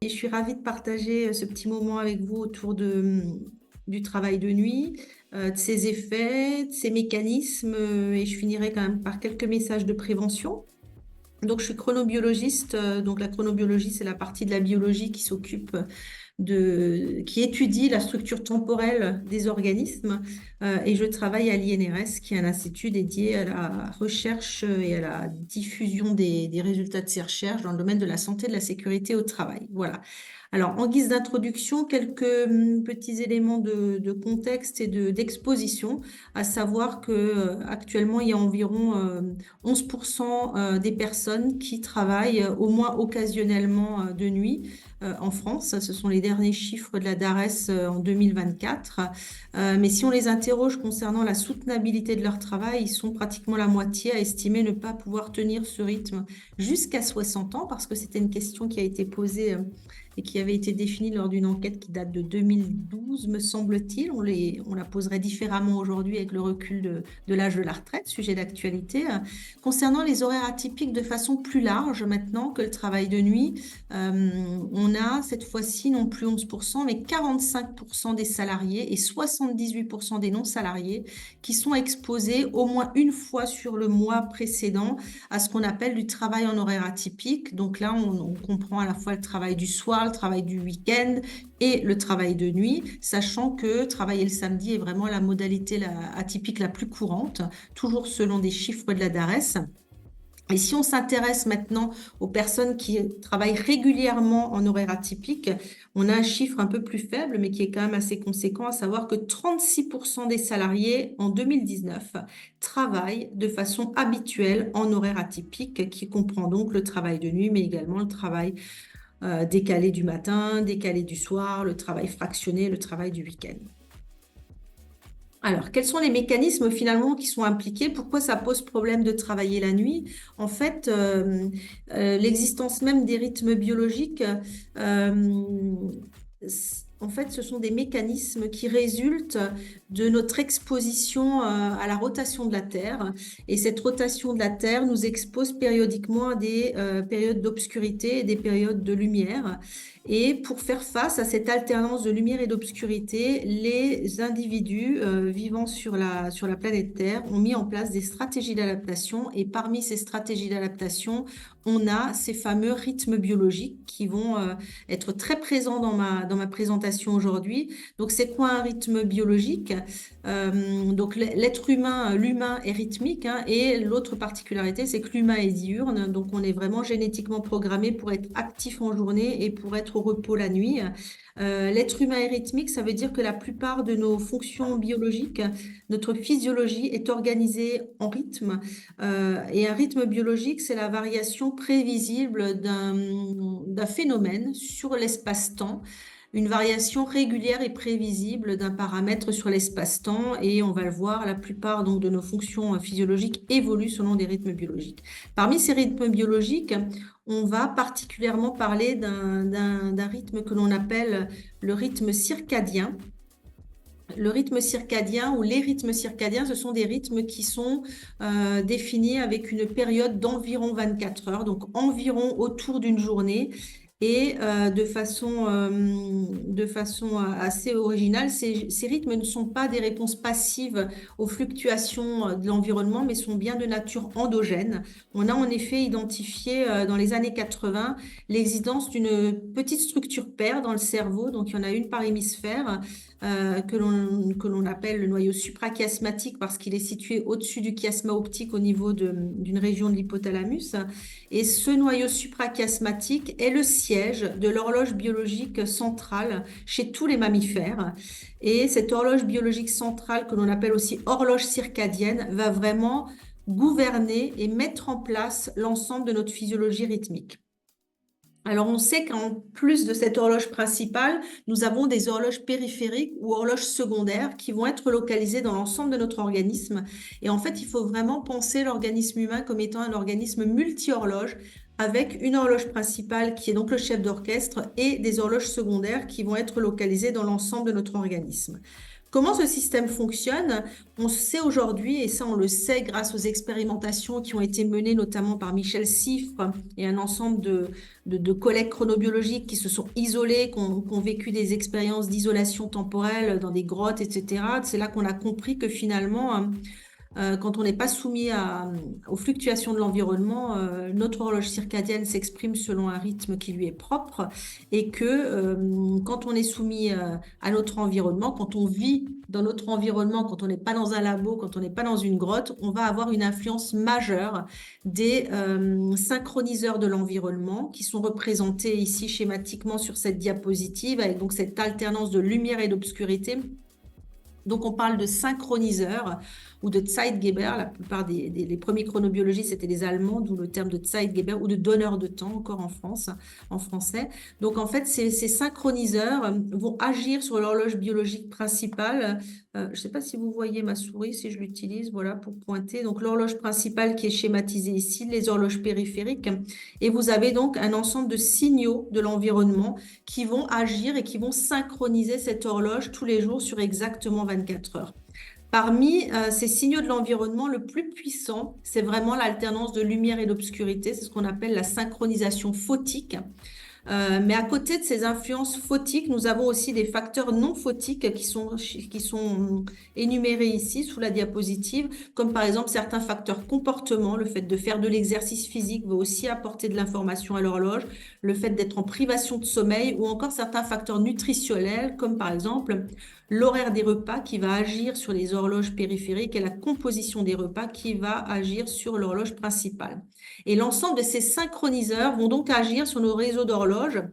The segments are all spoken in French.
Et je suis ravie de partager ce petit moment avec vous autour du travail de nuit, de ses effets, de ses mécanismes, et je finirai quand même par quelques messages de prévention. Donc, je suis chronobiologiste. Donc, la chronobiologie, c'est la partie de la biologie qui s'occupe qui étudie la structure temporelle des organismes. Et je travaille à l'INRS, qui est un institut dédié à la recherche et à la diffusion des résultats de ces recherches dans le domaine de la santé et de la sécurité au travail. Voilà. Alors, en guise d'introduction, quelques petits éléments de contexte et d'exposition, à savoir que actuellement, il y a environ 11% des personnes qui travaillent au moins occasionnellement de nuit en France. Ce sont les derniers chiffres de la DARES en 2024. Mais si on les interroge concernant la soutenabilité de leur travail, ils sont pratiquement la moitié à estimer ne pas pouvoir tenir ce rythme jusqu'à 60 ans, parce que c'était une question qui a été posée et qui avait été définie lors d'une enquête qui date de 2012, me semble-t-il. On la poserait différemment aujourd'hui avec le recul de l'âge de la retraite, sujet d'actualité. Concernant les horaires atypiques de façon plus large maintenant que le travail de nuit, on a cette fois-ci non plus 11%, mais 45% des salariés et 78% des non-salariés qui sont exposés au moins une fois sur le mois précédent à ce qu'on appelle du travail en horaire atypique. Donc là, on comprend à la fois le travail du soir, le travail du week-end et le travail de nuit, sachant que travailler le samedi est vraiment la modalité atypique la plus courante, toujours selon des chiffres de la DARES. Et si on s'intéresse maintenant aux personnes qui travaillent régulièrement en horaire atypique, on a un chiffre un peu plus faible, mais qui est quand même assez conséquent, à savoir que 36% des salariés en 2019 travaillent de façon habituelle en horaire atypique, qui comprend donc le travail de nuit, mais également le travail décalé du matin, décalé du soir, le travail fractionné, le travail du week-end. Alors, quels sont les mécanismes finalement qui sont impliqués? Pourquoi ça pose problème de travailler la nuit? En fait, l'existence même des rythmes biologiques, en fait, ce sont des mécanismes qui résultent de notre exposition à la rotation de la Terre. Et cette rotation de la Terre nous expose périodiquement à des périodes d'obscurité et des périodes de lumière. Et pour faire face à cette alternance de lumière et d'obscurité, les individus vivant sur la planète Terre ont mis en place des stratégies d'adaptation. Et parmi ces stratégies d'adaptation, on a ces fameux rythmes biologiques qui vont être très présents dans ma présentation aujourd'hui. Donc, c'est quoi un rythme biologique? Donc, l'être humain, l'humain est rythmique, hein, et l'autre particularité, c'est que l'humain est diurne. Donc, on est vraiment génétiquement programmé pour être actif en journée et pour être au repos la nuit. L'être humain est rythmique, ça veut dire que la plupart de nos fonctions biologiques, notre physiologie est organisée en rythme. Et un rythme biologique, c'est la variation prévisible d'un phénomène sur l'espace-temps, une variation régulière et prévisible d'un paramètre sur l'espace-temps. Et on va le voir, la plupart donc, de nos fonctions physiologiques évoluent selon des rythmes biologiques. Parmi ces rythmes biologiques, on va particulièrement parler d'un rythme que l'on appelle le rythme circadien. Le rythme circadien ou les rythmes circadiens, ce sont des rythmes qui sont définis avec une période d'environ 24 heures, donc environ autour d'une journée. Et de façon assez originale, ces rythmes ne sont pas des réponses passives aux fluctuations de l'environnement, mais sont bien de nature endogène. On a en effet identifié dans les années 80 l'existence d'une petite structure paire dans le cerveau, donc il y en a une par hémisphère, que l'on appelle le noyau suprachiasmatique parce qu'il est situé au-dessus du chiasma optique au niveau d'une région de l'hypothalamus. Et ce noyau suprachiasmatique est le siège de l'horloge biologique centrale chez tous les mammifères. Et cette horloge biologique centrale, que l'on appelle aussi horloge circadienne, va vraiment gouverner et mettre en place l'ensemble de notre physiologie rythmique. Alors, on sait qu'en plus de cette horloge principale, nous avons des horloges périphériques ou horloges secondaires qui vont être localisées dans l'ensemble de notre organisme. Et en fait, il faut vraiment penser l'organisme humain comme étant un organisme multi-horloge avec une horloge principale qui est donc le chef d'orchestre et des horloges secondaires qui vont être localisées dans l'ensemble de notre organisme. Comment ce système fonctionne? On sait aujourd'hui, et ça on le sait grâce aux expérimentations qui ont été menées notamment par Michel Siffre et un ensemble de collègues chronobiologiques qui se sont isolés, qui ont vécu des expériences d'isolation temporelle dans des grottes, etc. C'est là qu'on a compris que finalement, quand on n'est pas soumis aux fluctuations de l'environnement, notre horloge circadienne s'exprime selon un rythme qui lui est propre et que quand on est soumis à notre environnement, quand on vit dans notre environnement, quand on n'est pas dans un labo, quand on n'est pas dans une grotte, on va avoir une influence majeure des synchroniseurs de l'environnement qui sont représentés ici schématiquement sur cette diapositive avec donc cette alternance de lumière et d'obscurité. Donc, on parle de synchroniseur ou de Zeitgeber. La plupart les premiers chronobiologistes, c'était les Allemands, d'où le terme de Zeitgeber ou de donneur de temps, encore en France, en français. Donc, en fait, ces synchroniseurs vont agir sur l'horloge biologique principale. Je ne sais pas si vous voyez ma souris, si je l'utilise, voilà, pour pointer. Donc, l'horloge principale qui est schématisée ici, les horloges périphériques. Et vous avez donc un ensemble de signaux de l'environnement qui vont agir et qui vont synchroniser cette horloge tous les jours sur exactement 24 heures. Parmi ces signaux de l'environnement, le plus puissant, c'est vraiment l'alternance de lumière et d'obscurité. C'est ce qu'on appelle la synchronisation photique. Mais à côté de ces influences photiques, nous avons aussi des facteurs non photiques qui sont énumérés ici sous la diapositive, comme par exemple certains facteurs comportement. Le fait de faire de l'exercice physique va aussi apporter de l'information à l'horloge, le fait d'être en privation de sommeil ou encore certains facteurs nutritionnels, comme par exemple l'horaire des repas qui va agir sur les horloges périphériques et la composition des repas qui va agir sur l'horloge principale. Et l'ensemble de ces synchroniseurs vont donc agir sur nos réseaux d'horloges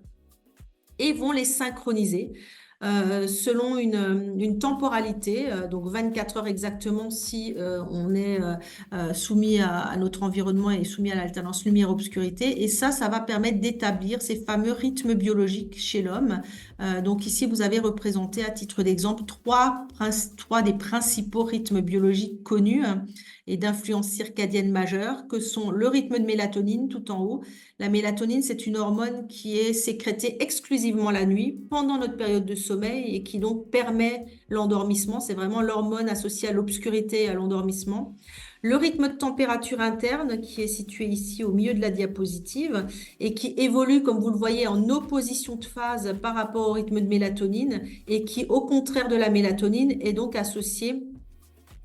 et vont les synchroniser selon une temporalité, donc 24 heures exactement si on est soumis à notre environnement et soumis à l'alternance lumière-obscurité. Et ça va permettre d'établir ces fameux rythmes biologiques chez l'homme. Donc ici, vous avez représenté à titre d'exemple trois des principaux rythmes biologiques connus et d'influence circadienne majeure, que sont le rythme de mélatonine tout en haut. La mélatonine, c'est une hormone qui est sécrétée exclusivement la nuit, pendant notre période de sommeil, et qui donc permet l'endormissement. C'est vraiment l'hormone associée à l'obscurité et à l'endormissement. Le rythme de température interne, qui est situé ici au milieu de la diapositive, et qui évolue, comme vous le voyez, en opposition de phase par rapport au rythme de mélatonine, et qui, au contraire de la mélatonine, est donc associé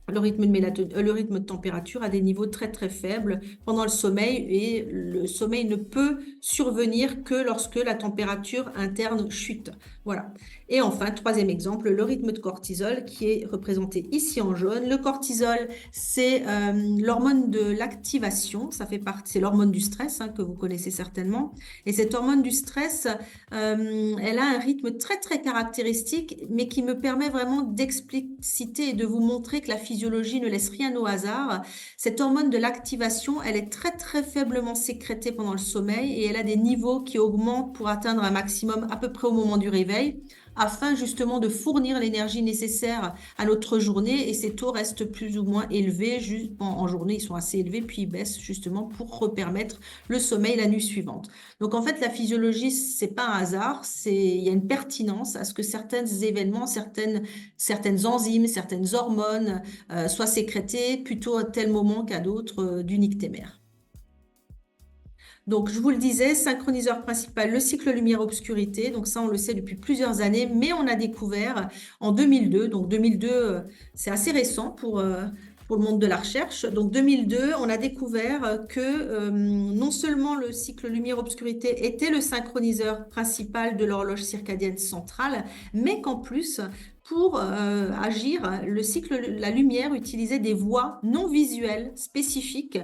le rythme de température à des niveaux très très faibles pendant le sommeil, et le sommeil ne peut survenir que lorsque la température interne chute. Voilà. Et enfin, troisième exemple, le rythme de cortisol qui est représenté ici en jaune. Le cortisol, c'est l'hormone de l'activation, ça fait partie, c'est l'hormone du stress que vous connaissez certainement. Et cette hormone du stress, elle a un rythme très très caractéristique, mais qui me permet vraiment d'expliciter et de vous montrer que la physiologie ne laisse rien au hasard. Cette hormone de l'activation, elle est très très faiblement sécrétée pendant le sommeil et elle a des niveaux qui augmentent pour atteindre un maximum à peu près au moment du réveil, afin justement de fournir l'énergie nécessaire à notre journée, et ces taux restent plus ou moins élevés. En journée, ils sont assez élevés, puis ils baissent justement pour permettre le sommeil la nuit suivante. Donc en fait, la physiologie, c'est pas un hasard, il y a une pertinence à ce que certains événements, certaines enzymes, certaines hormones soient sécrétées plutôt à tel moment qu'à d'autres du nictémère. Donc, je vous le disais, synchroniseur principal, le cycle lumière-obscurité. Donc ça, on le sait depuis plusieurs années, mais on a découvert en 2002. Donc 2002, c'est assez récent pour le monde de la recherche. Donc 2002, on a découvert que non seulement le cycle lumière-obscurité était le synchroniseur principal de l'horloge circadienne centrale, mais qu'en plus, pour agir, la lumière utilisait des voies non visuelles spécifiques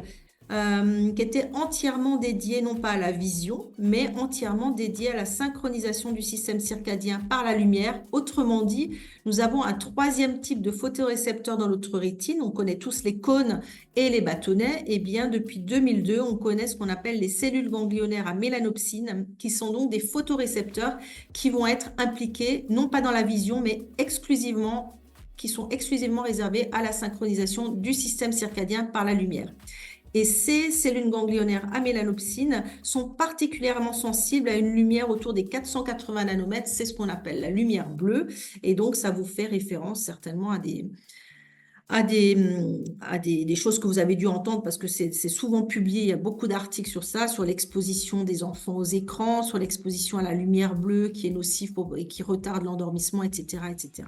qui était entièrement dédié non pas à la vision, mais entièrement dédié à la synchronisation du système circadien par la lumière. Autrement dit, nous avons un troisième type de photorécepteur dans notre rétine. On connaît tous les cônes et les bâtonnets. Et bien, depuis 2002, on connaît ce qu'on appelle les cellules ganglionnaires à mélanopsine, qui sont donc des photorécepteurs qui vont être impliqués, non pas dans la vision, mais qui sont exclusivement réservés à la synchronisation du système circadien par la lumière. Et ces cellules ganglionnaires à mélanopsine sont particulièrement sensibles à une lumière autour des 480 nanomètres. C'est ce qu'on appelle la lumière bleue. Et donc, ça vous fait référence certainement à des choses que vous avez dû entendre parce que c'est souvent publié. Il y a beaucoup d'articles sur ça, sur l'exposition des enfants aux écrans, sur l'exposition à la lumière bleue qui est nocive et qui retarde l'endormissement, etc., etc.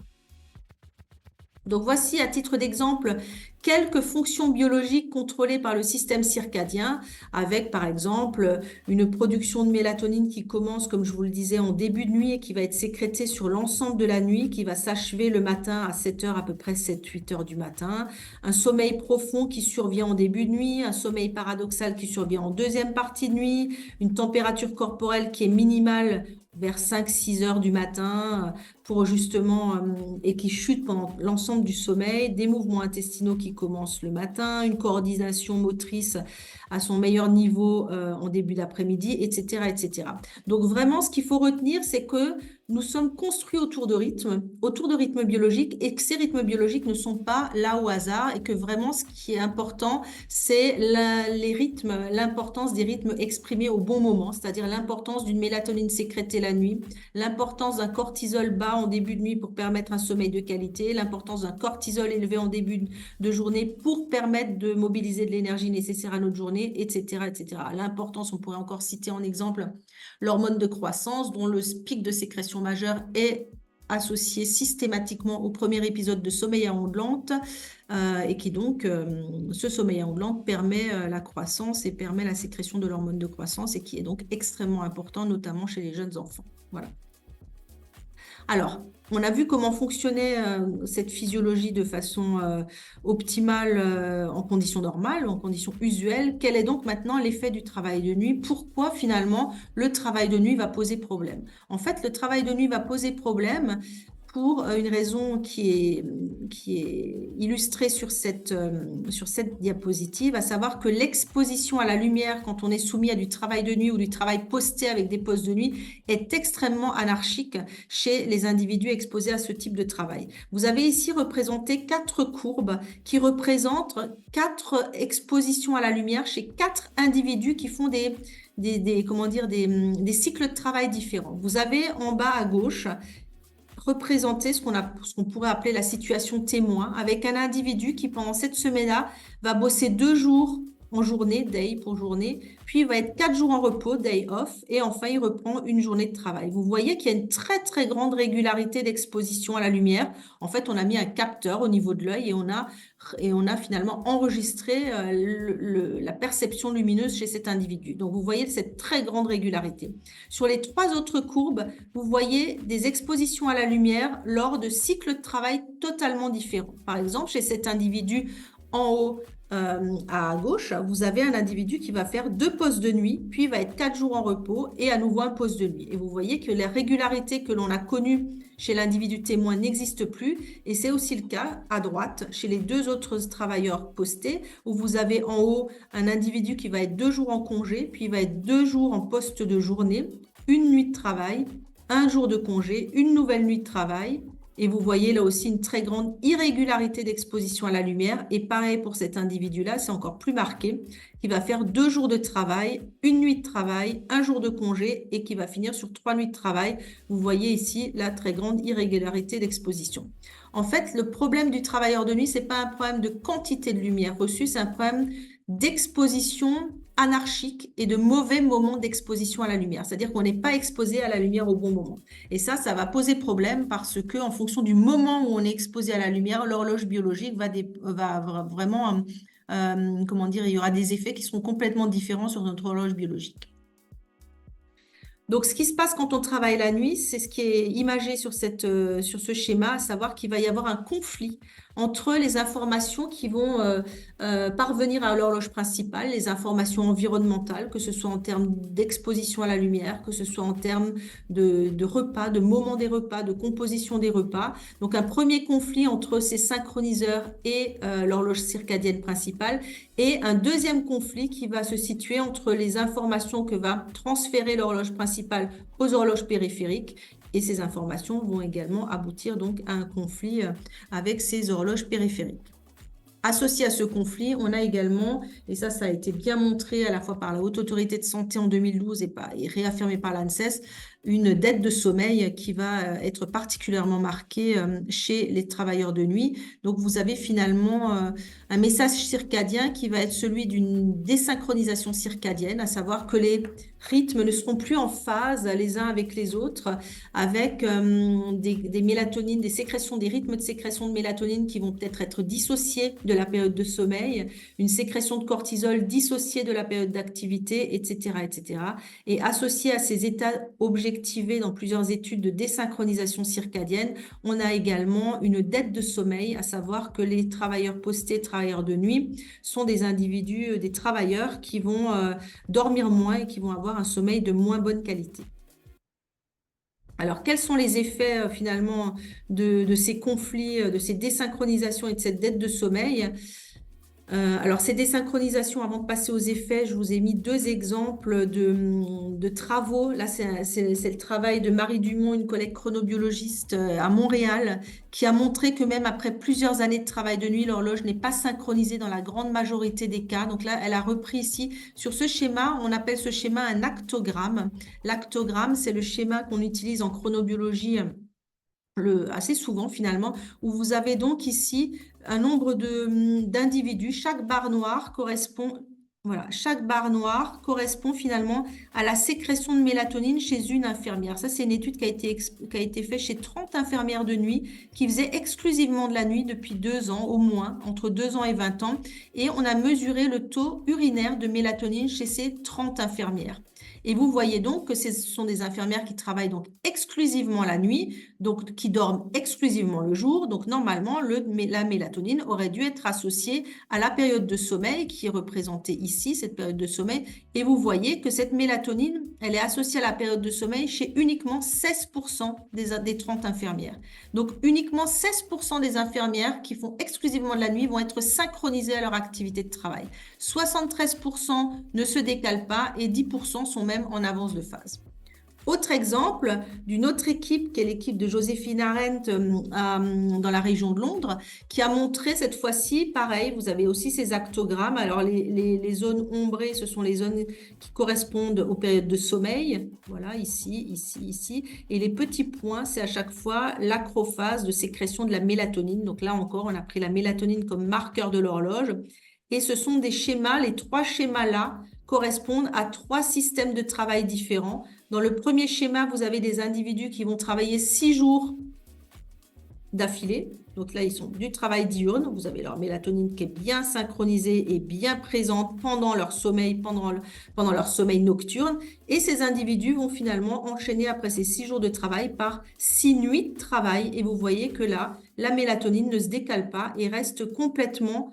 Donc voici à titre d'exemple quelques fonctions biologiques contrôlées par le système circadien avec par exemple une production de mélatonine qui commence comme je vous le disais en début de nuit et qui va être sécrétée sur l'ensemble de la nuit, qui va s'achever le matin à 7 heures à peu près 7-8 heures du matin, un sommeil profond qui survient en début de nuit, un sommeil paradoxal qui survient en deuxième partie de nuit, une température corporelle qui est minimale vers 5-6 heures du matin pour justement et qui chute pendant l'ensemble du sommeil, des mouvements intestinaux qui commencent le matin, une coordination motrice à son meilleur niveau en début d'après-midi, etc., etc. Donc vraiment, ce qu'il faut retenir, c'est que nous sommes construits autour de rythmes biologiques et que ces rythmes biologiques ne sont pas là au hasard et que vraiment ce qui est important, c'est les rythmes, l'importance des rythmes exprimés au bon moment, c'est-à-dire l'importance d'une mélatonine sécrétée la nuit, l'importance d'un cortisol bas en début de nuit pour permettre un sommeil de qualité, l'importance d'un cortisol élevé en début de journée pour permettre de mobiliser de l'énergie nécessaire à notre journée, etc., etc. L'importance, on pourrait encore citer en exemple l'hormone de croissance dont le pic de sécrétion majeur est associé systématiquement au premier épisode de sommeil à ondes lentes et qui donc, ce sommeil à ondes lentes permet la croissance et permet la sécrétion de l'hormone de croissance et qui est donc extrêmement important, notamment chez les jeunes enfants. Voilà. Alors, on a vu comment fonctionnait cette physiologie de façon optimale en conditions normales, en conditions usuelles. Quel est donc maintenant l'effet du travail de nuit? Pourquoi finalement le travail de nuit va poser problème? En fait, le travail de nuit va poser problème pour une raison qui est illustrée sur cette diapositive, à savoir que l'exposition à la lumière quand on est soumis à du travail de nuit ou du travail posté avec des postes de nuit est extrêmement anarchique chez les individus exposés à ce type de travail. Vous avez ici représenté 4 courbes qui représentent 4 expositions à la lumière chez 4 individus qui font comment dire, des cycles de travail différents. Vous avez en bas à gauche représenter ce qu'on pourrait appeler la situation témoin, avec un individu qui, pendant cette semaine-là, va bosser 2 jours en journée, day pour journée, puis il va être 4 jours en repos, day off, et enfin, il reprend une journée de travail. Vous voyez qu'il y a une très, très grande régularité d'exposition à la lumière. En fait, on a mis un capteur au niveau de l'œil et on a finalement enregistré la perception lumineuse chez cet individu. Donc, vous voyez cette très grande régularité. Sur les 3 autres courbes, vous voyez des expositions à la lumière lors de cycles de travail totalement différents. Par exemple, chez cet individu en haut à gauche, vous avez un individu qui va faire 2 pauses de nuit, puis il va être 4 jours en repos et à nouveau un pause de nuit. Et vous voyez que la régularité que l'on a connue chez l'individu témoin n'existe plus. Et c'est aussi le cas à droite chez les 2 autres travailleurs postés, où vous avez en haut un individu qui va être 2 jours en congé, puis il va être 2 jours en poste de journée, une nuit de travail, un jour de congé, une nouvelle nuit de travail. Et vous voyez là aussi une très grande irrégularité d'exposition à la lumière. Et pareil pour cet individu-là, c'est encore plus marqué, qui va faire 2 jours de travail, une nuit de travail, un jour de congé et qui va finir sur 3 nuits de travail. Vous voyez ici la très grande irrégularité d'exposition. En fait, le problème du travailleur de nuit, ce n'est pas un problème de quantité de lumière reçue, c'est un problème d'exposition anarchique et de mauvais moments d'exposition à la lumière. C'est-à-dire qu'on n'est pas exposé à la lumière au bon moment. Et ça va poser problème parce que en fonction du moment où on est exposé à la lumière, l'horloge biologique va vraiment, comment dire, il y aura des effets qui seront complètement différents sur notre horloge biologique. Donc, ce qui se passe quand on travaille la nuit, c'est ce qui est imagé sur ce schéma, à savoir qu'il va y avoir un conflit entre les informations qui vont parvenir à l'horloge principale, les informations environnementales, que ce soit en termes d'exposition à la lumière, que ce soit en termes de repas, de moment des repas, de composition des repas. Donc, un premier conflit entre ces synchroniseurs et l'horloge circadienne principale, et un deuxième conflit qui va se situer entre les informations que va transférer l'horloge principale aux horloges périphériques. Et ces informations vont également aboutir donc à un conflit avec ces horloges périphériques. Associé à ce conflit, on a également, et ça a été bien montré à la fois par la Haute Autorité de Santé en 2012 et réaffirmé par l'ANSES, une dette de sommeil qui va être particulièrement marquée chez les travailleurs de nuit. Donc, vous avez finalement un message circadien qui va être celui d'une désynchronisation circadienne, à savoir que les rythmes ne seront plus en phase les uns avec les autres, avec des mélatonines, des sécrétions, des rythmes de sécrétion de mélatonine qui vont peut-être être dissociés de la période de sommeil, une sécrétion de cortisol dissociée de la période d'activité, etc., etc. Et associé à ces états objectivés dans plusieurs études de désynchronisation circadienne, on a également une dette de sommeil, à savoir que les travailleurs postés, travailleurs de nuit, sont des individus, des travailleurs qui vont dormir moins et qui vont avoir un sommeil de moins bonne qualité. Alors, quels sont les effets finalement de ces conflits, de ces désynchronisations et de cette dette de sommeil? Alors, ces désynchronisations, avant de passer aux effets, je vous ai mis deux exemples de travaux. Là, c'est le travail de Marie Dumont, une collègue chronobiologiste à Montréal, qui a montré que même après plusieurs années de travail de nuit, l'horloge n'est pas synchronisée dans la grande majorité des cas. Donc là, elle a repris ici, sur ce schéma, on appelle ce schéma un actogramme. L'actogramme, c'est le schéma qu'on utilise en chronobiologie assez souvent finalement, où vous avez donc ici un nombre d'individus. Chaque barre noire correspond, voilà, chaque barre noire correspond finalement à la sécrétion de mélatonine chez une infirmière. Ça, c'est une étude qui a été faite chez 30 infirmières de nuit qui faisaient exclusivement de la nuit depuis 2 ans au moins, entre 2 ans et 20 ans. Et on a mesuré le taux urinaire de mélatonine chez ces 30 infirmières. Et vous voyez donc que ce sont des infirmières qui travaillent donc exclusivement la nuit, donc qui dorment exclusivement le jour. Donc normalement, la mélatonine aurait dû être associée à la période de sommeil qui est représentée ici, cette période de sommeil. Et vous voyez que cette mélatonine, elle est associée à la période de sommeil chez uniquement 16% des 30 infirmières. Donc uniquement 16% des infirmières qui font exclusivement de la nuit vont être synchronisées à leur activité de travail. 73% ne se décalent pas et 10% sont même en avance de phase. Autre exemple d'une autre équipe, qui est l'équipe de Joséphine Arendt dans la région de Londres, qui a montré cette fois-ci, pareil, vous avez aussi ces actogrammes. Alors, les zones ombrées, ce sont les zones qui correspondent aux périodes de sommeil. Voilà, ici, ici, ici. Et les petits points, c'est à chaque fois l'acrophase de sécrétion de la mélatonine. Donc là encore, on a pris la mélatonine comme marqueur de l'horloge. Et ce sont des schémas, les 3 schémas-là correspondent à 3 systèmes de travail différents. Dans le premier schéma, vous avez des individus qui vont travailler 6 jours d'affilée. Donc là, ils sont du travail diurne. Vous avez leur mélatonine qui est bien synchronisée et bien présente pendant leur sommeil, pendant leur sommeil nocturne. Et ces individus vont finalement enchaîner après ces 6 jours de travail par 6 nuits de travail. Et vous voyez que là, la mélatonine ne se décale pas et reste complètement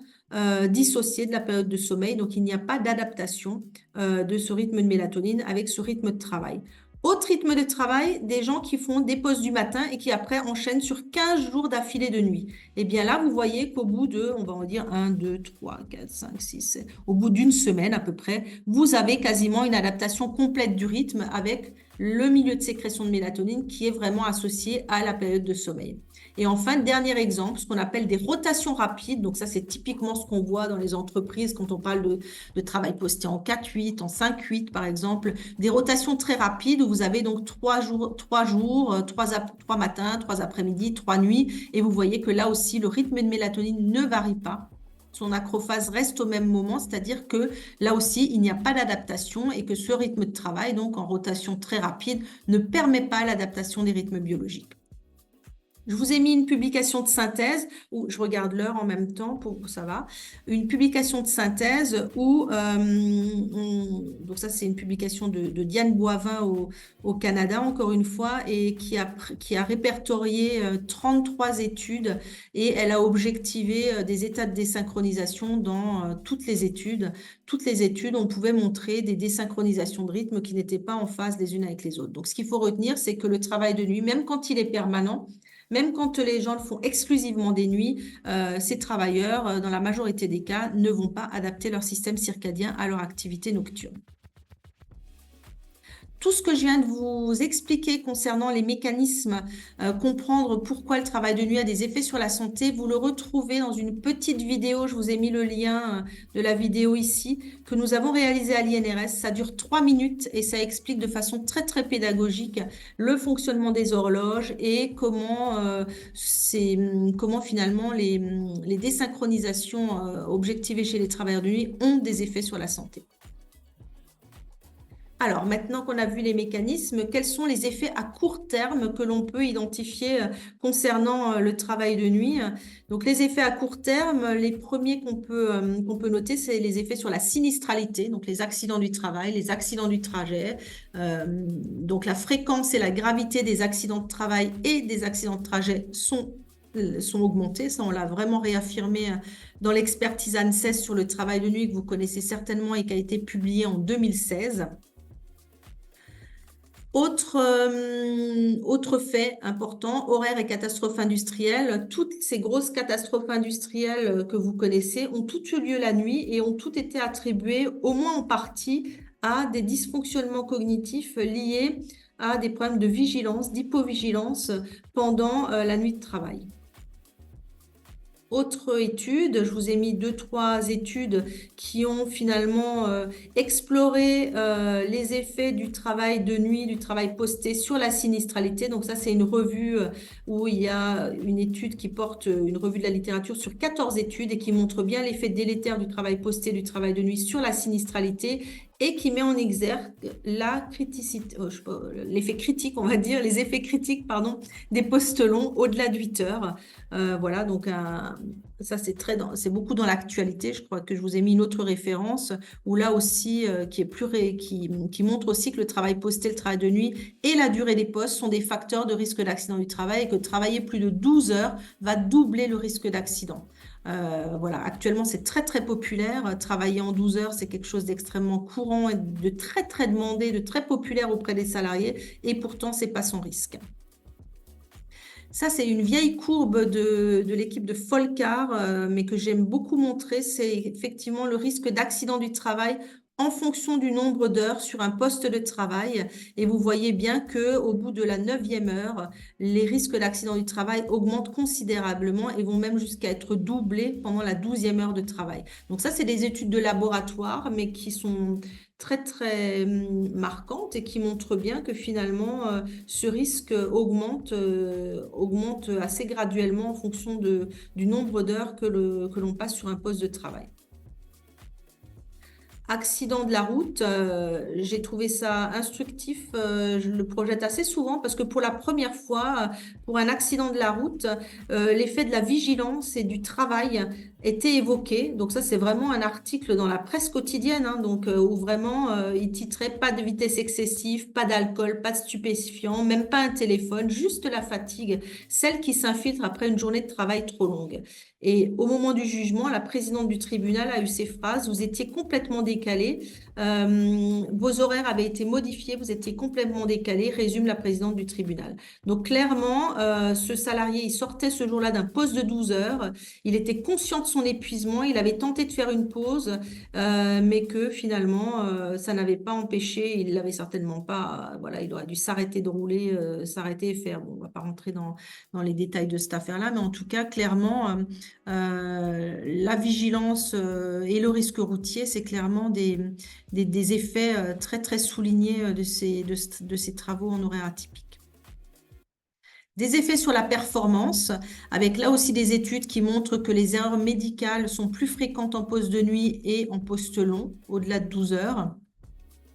dissociée de la période de sommeil. Donc, il n'y a pas d'adaptation de ce rythme de mélatonine avec ce rythme de travail. Autre rythme de travail, des gens qui font des pauses du matin et qui après enchaînent sur 15 jours d'affilée de nuit. Et bien là, vous voyez qu'au bout de, on va en dire 1, 2, 3, 4, 5, 6, 7, au bout d'une semaine à peu près, vous avez quasiment une adaptation complète du rythme avec le milieu de sécrétion de mélatonine qui est vraiment associé à la période de sommeil. Et enfin, dernier exemple, ce qu'on appelle des rotations rapides. Donc ça, c'est typiquement ce qu'on voit dans les entreprises quand on parle de travail posté en 4-8, en 5-8 par exemple. Des rotations très rapides où vous avez donc 3 matins, 3 après-midi, 3 nuits. Et vous voyez que là aussi, le rythme de mélatonine ne varie pas. Son acrophase reste au même moment, c'est-à-dire que là aussi, il n'y a pas d'adaptation et que ce rythme de travail, donc en rotation très rapide, ne permet pas l'adaptation des rythmes biologiques. Je vous ai mis une publication de synthèse, où je regarde l'heure en même temps, ça va, une publication de synthèse où, donc ça c'est une publication de Diane Boivin au Canada, encore une fois, et qui a répertorié 33 études et elle a objectivé des états de désynchronisation dans toutes les études. Toutes les études, on pouvait montrer des désynchronisations de rythme qui n'étaient pas en phase les unes avec les autres. Donc ce qu'il faut retenir, c'est que le travail de nuit, même quand il est permanent, même quand les gens le font exclusivement des nuits, ces travailleurs, dans la majorité des cas, ne vont pas adapter leur système circadien à leur activité nocturne. tout ce que je viens de vous expliquer concernant les mécanismes, comprendre pourquoi le travail de nuit a des effets sur la santé, vous le retrouvez dans une petite vidéo. Je vous ai mis le lien de la vidéo ici, que nous avons réalisée à l'INRS. Ça dure 3 minutes et ça explique de façon très, très pédagogique le fonctionnement des horloges et comment finalement les désynchronisations objectivées chez les travailleurs de nuit ont des effets sur la santé. Alors, maintenant qu'on a vu les mécanismes, quels sont les effets à court terme que l'on peut identifier concernant le travail de nuit? Donc, les effets à court terme, les premiers qu'on peut noter, c'est les effets sur la sinistralité, donc les accidents du travail, les accidents du trajet. Donc, la fréquence et la gravité des accidents de travail et des accidents de trajet sont augmentés. Ça, on l'a vraiment réaffirmé dans l'expertise ANSES sur le travail de nuit que vous connaissez certainement et qui a été publiée en 2016. Autre fait important, horaires et catastrophes industrielles. Toutes ces grosses catastrophes industrielles que vous connaissez ont toutes eu lieu la nuit et ont toutes été attribuées, au moins en partie, à des dysfonctionnements cognitifs liés à des problèmes de vigilance, d'hypovigilance pendant la nuit de travail. Autre étude, je vous ai mis 2-3 études qui ont finalement exploré les effets du travail de nuit, du travail posté sur la sinistralité. Donc ça, c'est une revue où il y a une étude qui porte une revue de la littérature sur 14 études et qui montre bien l'effet délétère du travail posté, du travail de nuit sur la sinistralité et qui met en exergue la criticité, l'effet critique, on va dire, les effets critiques, pardon, des postes longs au-delà de 8 heures. Voilà, donc ça c'est beaucoup dans l'actualité. Je crois que je vous ai mis une autre référence où là aussi qui montre aussi que le travail posté, le travail de nuit et la durée des postes sont des facteurs de risque d'accident du travail et que travailler plus de 12 heures va doubler le risque d'accident. Voilà, actuellement c'est très très populaire. Travailler en 12 heures, c'est quelque chose d'extrêmement courant et de très très demandé, de très populaire auprès des salariés et pourtant c'est pas sans risque. Ça, c'est une vieille courbe de l'équipe de Folcar, mais que j'aime beaucoup montrer. C'est effectivement le risque d'accident du travail en fonction du nombre d'heures sur un poste de travail. Et vous voyez bien qu'au bout de la 9e heure, les risques d'accident du travail augmentent considérablement et vont même jusqu'à être doublés pendant la 12e heure de travail. Donc ça, c'est des études de laboratoire, mais qui sont très très marquantes et qui montrent bien que finalement ce risque augmente assez graduellement en fonction du nombre d'heures que l'on passe sur un poste de travail. Accident de la route, j'ai trouvé ça instructif, je le projette assez souvent parce que pour la première fois, pour un accident de la route, l'effet de la vigilance et du travail était évoqué. Donc ça, c'est vraiment un article dans la presse quotidienne, hein, donc, où vraiment il titrait pas de vitesse excessive, pas d'alcool, pas de stupéfiants, même pas un téléphone, juste la fatigue, celle qui s'infiltre après une journée de travail trop longue. Et au moment du jugement, la présidente du tribunal a eu ces phrases: vous étiez complètement décalé, vos horaires avaient été modifiés, vous étiez complètement décalé, résume la présidente du tribunal. Donc clairement, ce salarié, il sortait ce jour-là d'un poste de 12 heures, il était conscient de son épuisement, il avait tenté de faire une pause, mais que finalement, ça n'avait pas empêché, il l'avait certainement pas, voilà, il aurait dû s'arrêter de rouler, s'arrêter et faire. Bon, on va pas rentrer dans les détails de cette affaire-là, mais en tout cas, clairement, la vigilance et le risque routier, c'est clairement des effets très, très soulignés de ces travaux en horaire atypique. Des effets sur la performance, avec là aussi des études qui montrent que les erreurs médicales sont plus fréquentes en poste de nuit et en poste long, au-delà de 12 heures,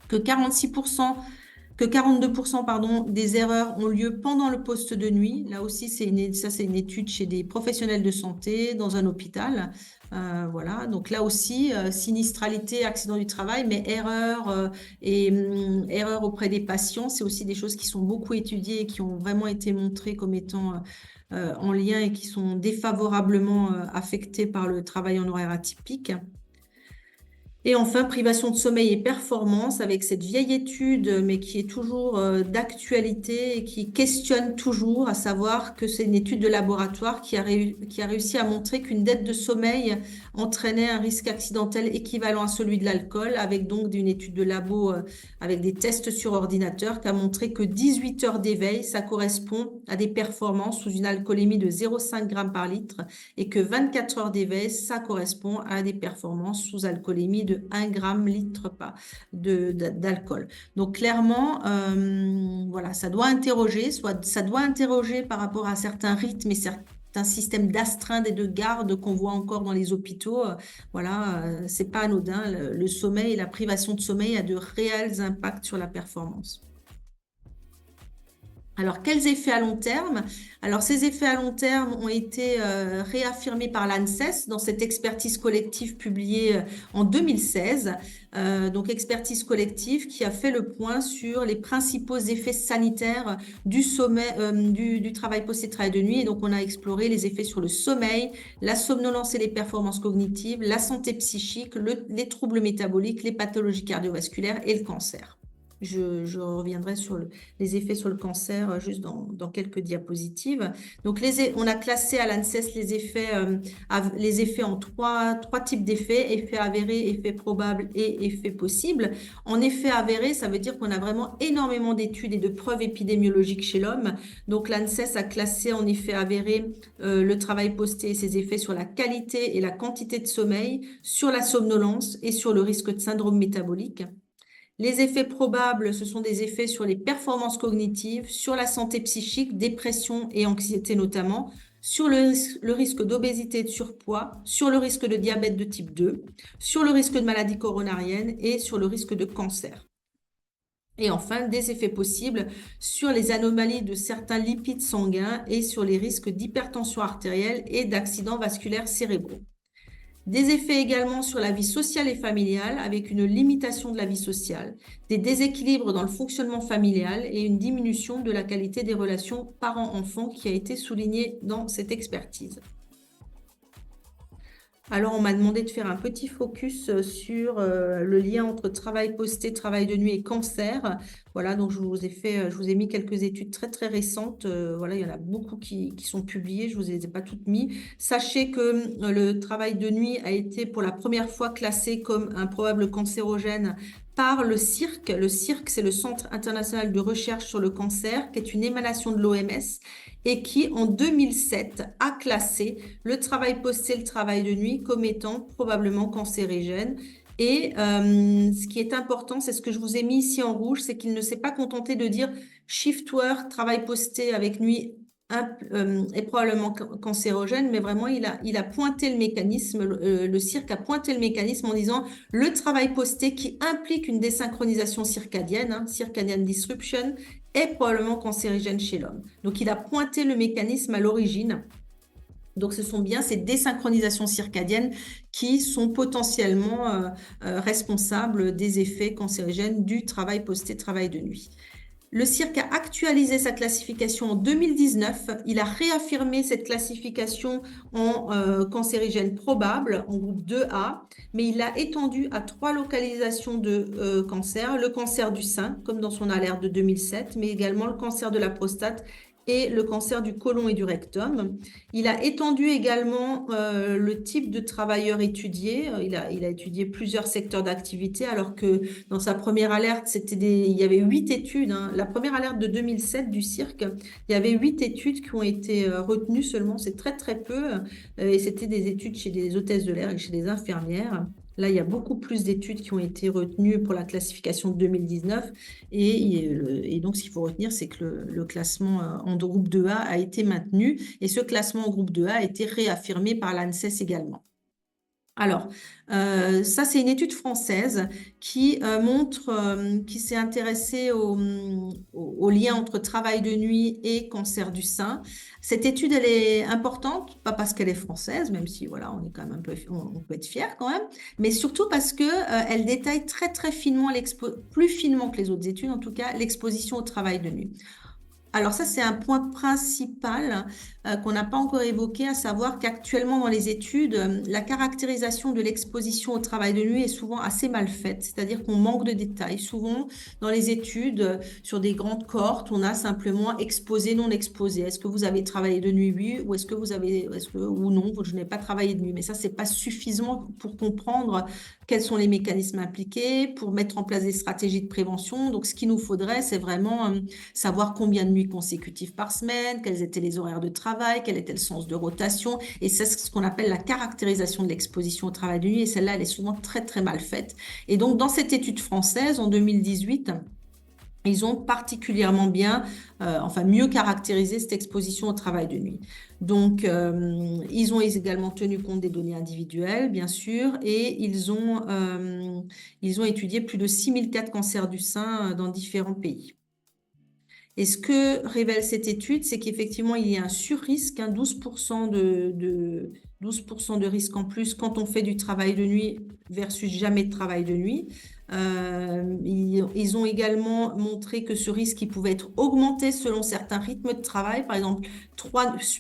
que 42% pardon, des erreurs ont lieu pendant le poste de nuit. Là aussi, c'est une étude chez des professionnels de santé dans un hôpital. Voilà, donc là aussi, sinistralité, accident du travail, mais erreurs erreurs auprès des patients, c'est aussi des choses qui sont beaucoup étudiées et qui ont vraiment été montrées comme étant en lien et qui sont défavorablement affectées par le travail en horaire atypique. Et enfin, privation de sommeil et performance avec cette vieille étude, mais qui est toujours d'actualité et qui questionne toujours, à savoir que c'est une étude de laboratoire qui a réussi à montrer qu'une dette de sommeil entraînait un risque accidentel équivalent à celui de l'alcool, avec donc une étude de labo avec des tests sur ordinateur qui a montré que 18 heures d'éveil, ça correspond à des performances sous une alcoolémie de 0,5 g par litre et que 24 heures d'éveil, ça correspond à des performances sous alcoolémie de 1 gramme litre d'alcool. Donc clairement, voilà, ça doit interroger, ça doit interroger par rapport à certains rythmes et certains systèmes d'astreinte et de garde qu'on voit encore dans les hôpitaux. Voilà, c'est pas anodin. Le sommeil et la privation de sommeil a de réels impacts sur la performance. Alors, quels effets à long terme? Alors, ces effets à long terme ont été réaffirmés par l'ANSES dans cette expertise collective publiée en 2016. Donc, expertise collective qui a fait le point sur les principaux effets sanitaires du sommeil, du travail post-travail de nuit. Et donc, on a exploré les effets sur le sommeil, la somnolence et les performances cognitives, la santé psychique, les troubles métaboliques, les pathologies cardiovasculaires et le cancer. Je reviendrai sur les effets sur le cancer juste dans quelques diapositives. Donc, on a classé à l'ANSES les effets en trois types d'effets, effets avérés, effets probables et effets possibles. En effet avéré, ça veut dire qu'on a vraiment énormément d'études et de preuves épidémiologiques chez l'homme. Donc, l'ANSES a classé en effet avéré le travail posté et ses effets sur la qualité et la quantité de sommeil, sur la somnolence et sur le risque de syndrome métabolique. Les effets probables, ce sont des effets sur les performances cognitives, sur la santé psychique, dépression et anxiété notamment, sur le risque d'obésité et de surpoids, sur le risque de diabète de type 2, sur le risque de maladie coronarienne et sur le risque de cancer. Et enfin, des effets possibles sur les anomalies de certains lipides sanguins et sur les risques d'hypertension artérielle et d'accidents vasculaires cérébraux. Des effets également sur la vie sociale et familiale avec une limitation de la vie sociale, des déséquilibres dans le fonctionnement familial et une diminution de la qualité des relations parents-enfants qui a été soulignée dans cette expertise. Alors, on m'a demandé de faire un petit focus sur le lien entre travail posté, travail de nuit et cancer. Voilà, donc je vous ai mis quelques études très très récentes. Voilà, il y en a beaucoup qui sont publiées. Je vous les ai pas toutes mis. Sachez que le travail de nuit a été pour la première fois classé comme un probable cancérogène par le CIRC. Le CIRC, c'est le Centre international de recherche sur le cancer, qui est une émanation de l'OMS et qui, en 2007, a classé le travail posté, le travail de nuit comme étant probablement cancérigène. Et ce qui est important, c'est ce que je vous ai mis ici en rouge, c'est qu'il ne s'est pas contenté de dire shift work, travail posté avec nuit est probablement cancérogène, mais vraiment, il a pointé le mécanisme, le CIRC a pointé le mécanisme en disant le travail posté qui implique une désynchronisation circadienne, circadian disruption, est probablement cancérigène chez l'homme. Donc, il a pointé le mécanisme à l'origine. Donc, ce sont bien ces désynchronisations circadiennes qui sont potentiellement responsables des effets cancérigènes du travail posté, travail de nuit. Le CIRC a actualisé sa classification en 2019. Il a réaffirmé cette classification en cancérigène probable, en groupe 2A, mais il l'a étendu à 3 localisations de cancer. Le cancer du sein, comme dans son alerte de 2007, mais également le cancer de la prostate et le cancer du côlon et du rectum. Il a étendu également le type de travailleurs étudiés. Il a étudié plusieurs secteurs d'activité, alors que dans sa première alerte, il y avait 8 études. La première alerte de 2007 du CIRC, il y avait 8 études qui ont été retenues seulement. C'est très, très peu. Et c'était des études chez des hôtesses de l'air et chez des infirmières. Là, il y a beaucoup plus d'études qui ont été retenues pour la classification de 2019. Et donc, ce qu'il faut retenir, c'est que le classement en groupe 2A a été maintenu. Et ce classement en groupe 2A a été réaffirmé par l'ANSES également. Alors, ça, c'est une étude française qui qui s'est intéressée au lien entre travail de nuit et cancer du sein. Cette étude, elle est importante, pas parce qu'elle est française, même si voilà, on est quand même on peut être fier quand même, mais surtout parce que elle détaille très très finement plus finement que les autres études, en tout cas, l'exposition au travail de nuit. Alors ça, c'est un point principal. qu'on n'a pas encore évoqué, à savoir qu'actuellement dans les études, la caractérisation de l'exposition au travail de nuit est souvent assez mal faite, c'est-à-dire qu'on manque de détails. Souvent, dans les études, sur des grandes cohortes, on a simplement exposé, non exposé. Est-ce que vous avez travaillé de nuit, oui, ou ou non, je n'ai pas travaillé de nuit. Mais ça, c'est pas suffisant pour comprendre quels sont les mécanismes impliqués, pour mettre en place des stratégies de prévention. Donc, ce qu'il nous faudrait, c'est vraiment savoir combien de nuits consécutives par semaine, quels étaient les horaires de travail, quel était le sens de rotation. Et c'est ce qu'on appelle la caractérisation de l'exposition au travail de nuit. Et celle-là, elle est souvent très, très mal faite. Et donc, dans cette étude française, en 2018, ils ont particulièrement bien, enfin mieux caractérisé cette exposition au travail de nuit. Donc, ils ont également tenu compte des données individuelles, bien sûr, et ils ont étudié plus de 6004 cancers du sein dans différents pays. Et ce que révèle cette étude, c'est qu'effectivement, il y a un surrisque, 12% de risque en plus quand on fait du travail de nuit versus jamais de travail de nuit. Ils ont également montré que ce risque il pouvait être augmenté selon certains rythmes de travail. Par exemple,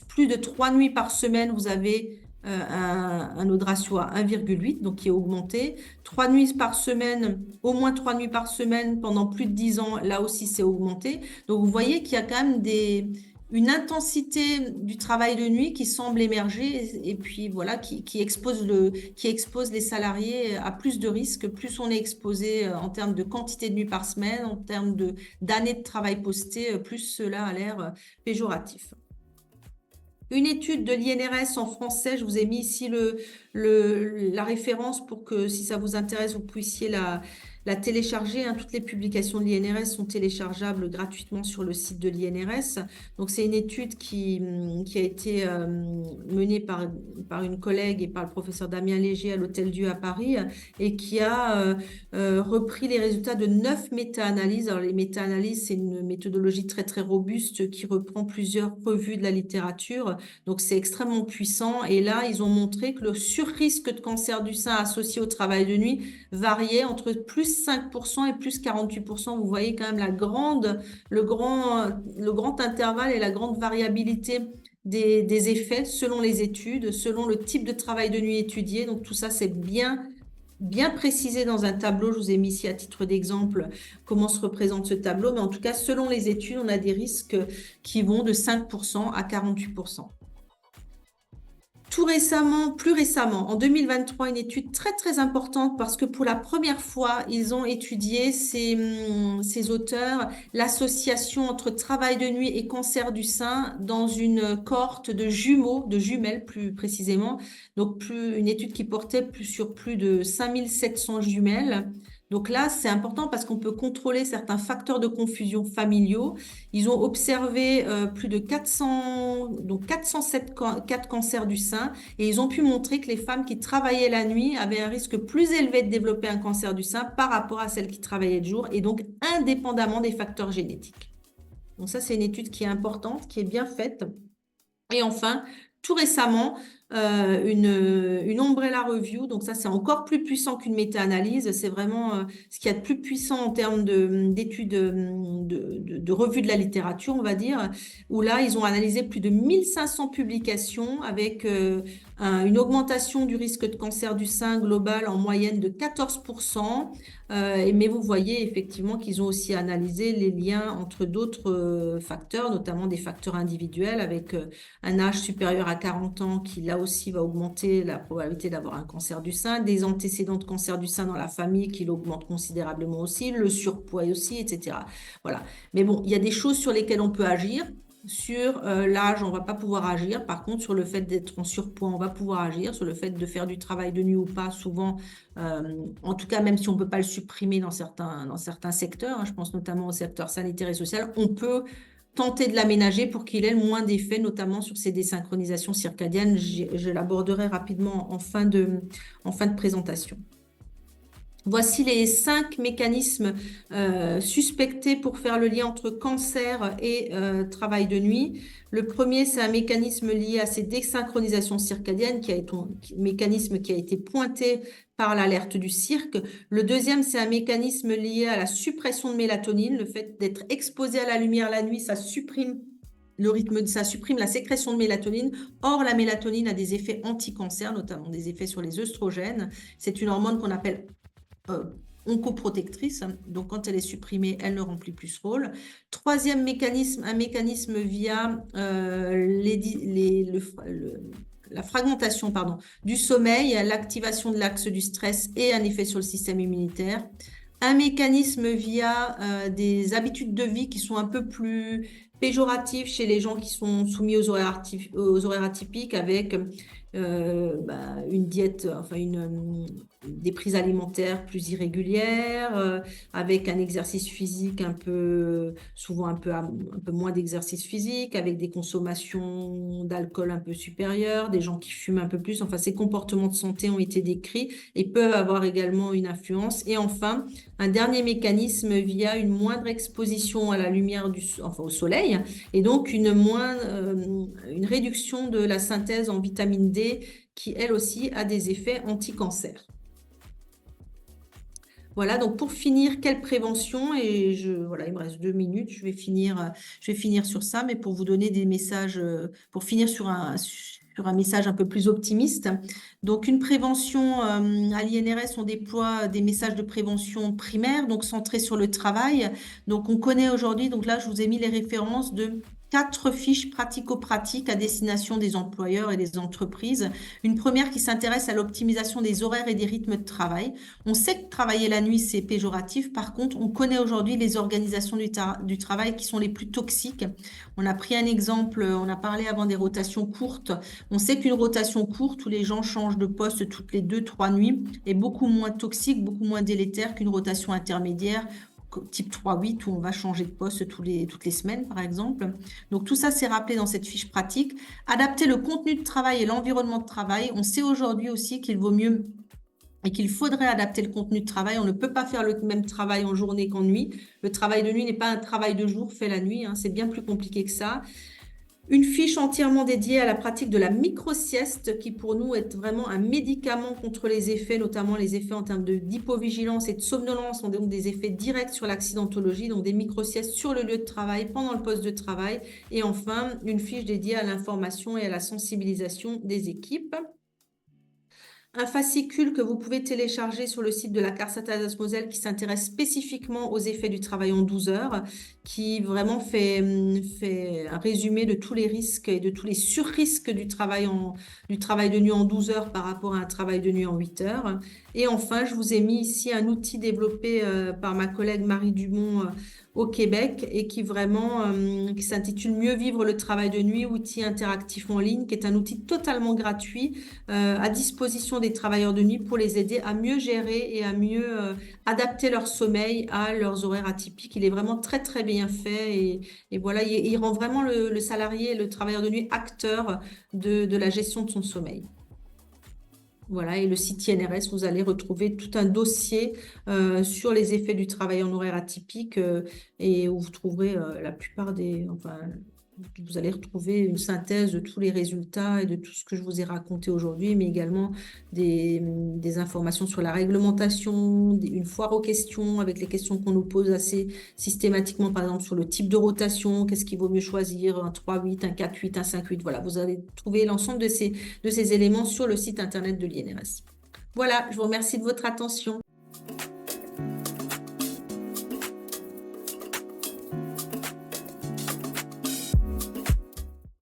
plus de 3 nuits par semaine, vous avez un autre ratio à 1,8, donc qui est augmenté. 3 nuits par semaine, au moins 3 nuits par semaine pendant plus de 10 ans, là aussi c'est augmenté. Donc vous voyez qu'il y a quand même une intensité du travail de nuit qui semble émerger et puis voilà, qui expose les salariés à plus de risques, plus on est exposé en termes de quantité de nuits par semaine, en termes d'années de travail posté, plus cela a l'air péjoratif. Une étude de l'INRS en français, je vous ai mis ici la référence pour que si ça vous intéresse, vous puissiez la télécharger. Toutes les publications de l'INRS sont téléchargeables gratuitement sur le site de l'INRS. Donc c'est une étude qui a été menée par une collègue et par le professeur Damien Léger à l'Hôtel-Dieu à Paris et qui a repris les résultats de 9 méta-analyses. Alors les méta-analyses, c'est une méthodologie très très robuste qui reprend plusieurs revues de la littérature. Donc, c'est extrêmement puissant. Et là, ils ont montré que le surrisque de cancer du sein associé au travail de nuit variait entre plus 5% et plus 48%. Vous voyez quand même le grand intervalle et la grande variabilité des effets selon les études, selon le type de travail de nuit étudié. Donc, tout ça, c'est bien précisé dans un tableau. Je vous ai mis ici à titre d'exemple comment se représente ce tableau. Mais en tout cas, selon les études, on a des risques qui vont de 5% à 48%. Plus récemment, en 2023, une étude très très importante parce que pour la première fois, ils ont étudié, ces auteurs, l'association entre travail de nuit et cancer du sein dans une cohorte de jumelles plus précisément. Donc une étude qui portait sur plus de 5700 jumelles. Donc là, c'est important parce qu'on peut contrôler certains facteurs de confusion familiaux. Ils ont observé plus de 407 cas de cancer du sein et ils ont pu montrer que les femmes qui travaillaient la nuit avaient un risque plus élevé de développer un cancer du sein par rapport à celles qui travaillaient de jour et donc indépendamment des facteurs génétiques. Donc ça, c'est une étude qui est importante, qui est bien faite. Et enfin, tout récemment, une Umbrella Review. Donc ça, c'est encore plus puissant qu'une méta-analyse. C'est vraiment ce qu'il y a de plus puissant en termes d'études, de revue de la littérature, on va dire, où là, ils ont analysé plus de 1500 publications avec une augmentation du risque de cancer du sein global en moyenne de 14%. Mais vous voyez effectivement qu'ils ont aussi analysé les liens entre d'autres facteurs, notamment des facteurs individuels avec un âge supérieur à 40 ans qui là aussi va augmenter la probabilité d'avoir un cancer du sein, des antécédents de cancer du sein dans la famille qui l'augmentent considérablement aussi, le surpoids aussi, etc. Voilà. Mais bon, il y a des choses sur lesquelles on peut agir. Sur l'âge, on ne va pas pouvoir agir. Par contre, sur le fait d'être en surpoids, on va pouvoir agir. Sur le fait de faire du travail de nuit ou pas, souvent, en tout cas, même si on ne peut pas le supprimer dans certains secteurs, je pense notamment au secteur sanitaire et social, on peut tenter de l'aménager pour qu'il ait le moins d'effets, notamment sur ces désynchronisations circadiennes. Je l'aborderai rapidement en fin de présentation. Voici les 5 mécanismes suspectés pour faire le lien entre cancer et travail de nuit. Le premier, c'est un mécanisme lié à ces désynchronisations circadiennes, mécanisme qui a été pointé par l'alerte du cirque. Le deuxième, c'est un mécanisme lié à la suppression de mélatonine. Le fait d'être exposé à la lumière la nuit, ça supprime ça supprime la sécrétion de mélatonine. Or, la mélatonine a des effets anti-cancer, notamment des effets sur les œstrogènes. C'est une hormone qu'on appelle euh, oncoprotectrice. Donc, quand elle est supprimée, elle ne remplit plus ce rôle. Troisième mécanisme, un mécanisme via la fragmentation du sommeil, l'activation de l'axe du stress et un effet sur le système immunitaire. Un mécanisme via des habitudes de vie qui sont un peu plus péjoratives chez les gens qui sont soumis aux horaires atypiques avec une diète, des prises alimentaires plus irrégulières, avec un exercice physique souvent un peu moins d'exercice physique, avec des consommations d'alcool un peu supérieures, des gens qui fument un peu plus. Enfin, ces comportements de santé ont été décrits et peuvent avoir également une influence. Et enfin, un dernier mécanisme via une moindre exposition à la lumière au soleil et donc une réduction de la synthèse en vitamine D qui, elle aussi, a des effets anti-cancer. Voilà, donc pour finir, quelle prévention? Voilà, il me reste 2 minutes, je vais finir sur ça, mais pour vous donner des messages, pour finir sur un message un peu plus optimiste. Donc, une prévention à l'INRS, on déploie des messages de prévention primaire, donc centrés sur le travail. Donc, on connaît aujourd'hui, donc là, je vous ai mis les références de 4 fiches pratico-pratiques à destination des employeurs et des entreprises. Une première qui s'intéresse à l'optimisation des horaires et des rythmes de travail. On sait que travailler la nuit, c'est péjoratif. Par contre, on connaît aujourd'hui les organisations du travail qui sont les plus toxiques. On a pris un exemple, on a parlé avant des rotations courtes. On sait qu'une rotation courte où les gens changent de poste toutes les 2, 3 nuits est beaucoup moins toxique, beaucoup moins délétère qu'une rotation intermédiaire type 3-8 où on va changer de poste toutes les semaines, par exemple. Donc, tout ça, c'est rappelé dans cette fiche pratique. Adapter le contenu de travail et l'environnement de travail. On sait aujourd'hui aussi qu'il vaut mieux et qu'il faudrait adapter le contenu de travail. On ne peut pas faire le même travail en journée qu'en nuit. Le travail de nuit n'est pas un travail de jour fait la nuit, hein. C'est bien plus compliqué que ça. Une fiche entièrement dédiée à la pratique de la micro-sieste qui pour nous est vraiment un médicament contre les effets, notamment les effets en termes d'hypovigilance et de somnolence, ont donc des effets directs sur l'accidentologie, donc des micro-siestes sur le lieu de travail, pendant le poste de travail. Et enfin, une fiche dédiée à l'information et à la sensibilisation des équipes. Un fascicule que vous pouvez télécharger sur le site de la CARSAT Alsace-Moselle qui s'intéresse spécifiquement aux effets du travail en 12 heures, qui vraiment fait un résumé de tous les risques et de tous les surrisques du travail de nuit en 12 heures par rapport à un travail de nuit en 8 heures. Et enfin, je vous ai mis ici un outil développé par ma collègue Marie Dumont au Québec et qui s'intitule Mieux vivre le travail de nuit, outil interactif en ligne, qui est un outil totalement gratuit à disposition des travailleurs de nuit pour les aider à mieux gérer et à mieux adapter leur sommeil à leurs horaires atypiques. Il est vraiment très, très bien fait et voilà, il rend vraiment le salarié, le travailleur de nuit acteur de la gestion de son sommeil. Voilà, et le site INRS, vous allez retrouver tout un dossier sur les effets du travail en horaire atypique et où vous trouverez la plupart vous allez retrouver une synthèse de tous les résultats et de tout ce que je vous ai raconté aujourd'hui, mais également des informations sur la réglementation, une foire aux questions avec les questions qu'on nous pose assez systématiquement, par exemple sur le type de rotation, qu'est-ce qu'il vaut mieux choisir, un 3-8, un 4-8, un 5-8. Voilà, vous allez trouver l'ensemble de ces éléments sur le site internet de l'INRS. Voilà, je vous remercie de votre attention.